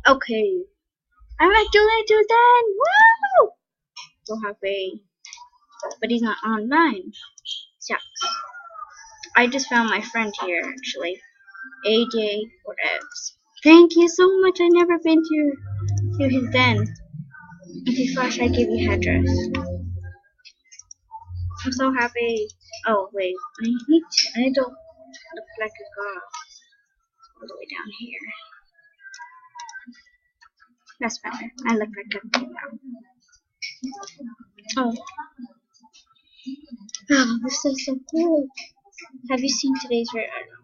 Okay. I'm at Julian Tuesday! Woo! So happy. But he's not online. Shucks. I just found my friend here, actually. AJ Whatevs. Thank you so much. I never been to his den. If you flash, I give you address. I'm so happy. Oh wait, I don't look like a girl. All the way down here. That's better. I look like a girl now. Oh. Oh, this is so cool. Have you seen today's rare item?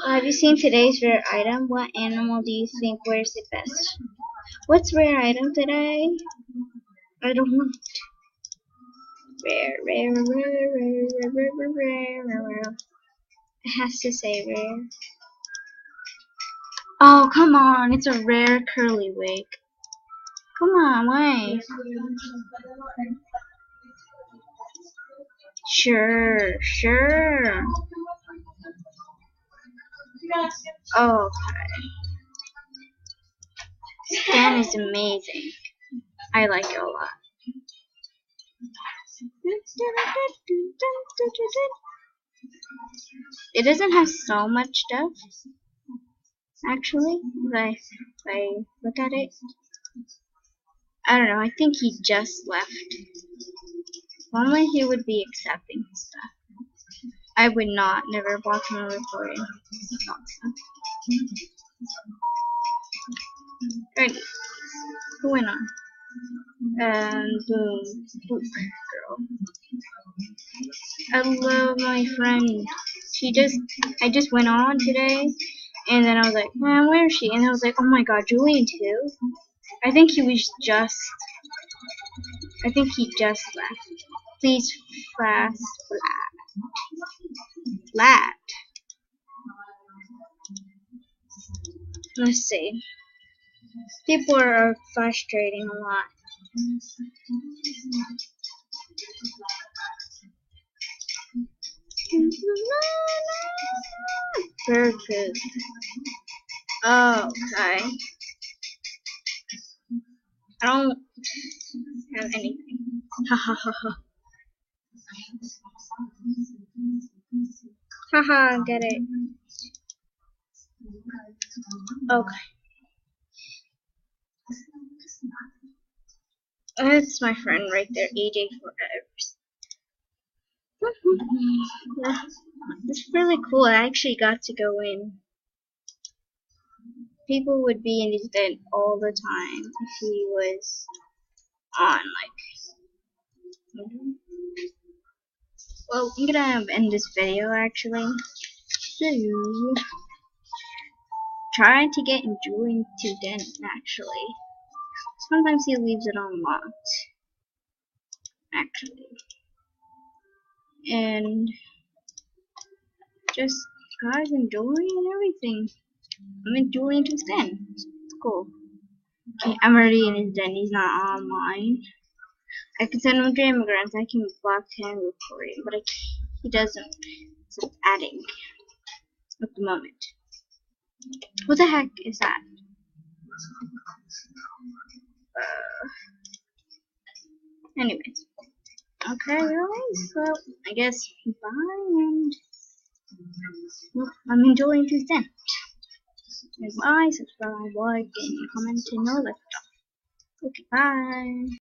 Have you seen today's rare item? What animal do you think wears it best? What's rare item today? I don't know. Rare. It has to say rare. Oh, come on. It's a rare curly wig. Come on, why? Sure. Okay. Stan is amazing. I like it a lot. It doesn't have so much stuff, actually, if I look at it. I don't know, I think he just left. Normally he would be accepting stuff. I would never watch him recording. Ready. Who went on? Book girl. I love my friend. I just went on today, and then I was like, man, where is she? And I was like, oh my god, Julian too? I think he just left. Please fast flat. Let's see. People are frustrating a lot. Very good. Oh, okay. I don't have anything. Ha. Haha, get it. Okay. That's my friend right there, AJ Whatevs. It's really cool. I actually got to go in. People would be in his den all the time if he was on, Well, I'm gonna end this video actually. So, trying to get in Julian to den actually. Sometimes he leaves it unlocked. Actually. And just guys enjoying and everything. I'm in Julian to den. It's cool. Okay, I'm already in his den. He's not online. I can send him Dreamograms. I can block him recording, but he doesn't. It's adding at the moment. What the heck is that? Anyways. Okay, really? So, I guess bye, and I'm enjoying his den. Bye, subscribe, like, and comment, and all that stuff. Okay, bye.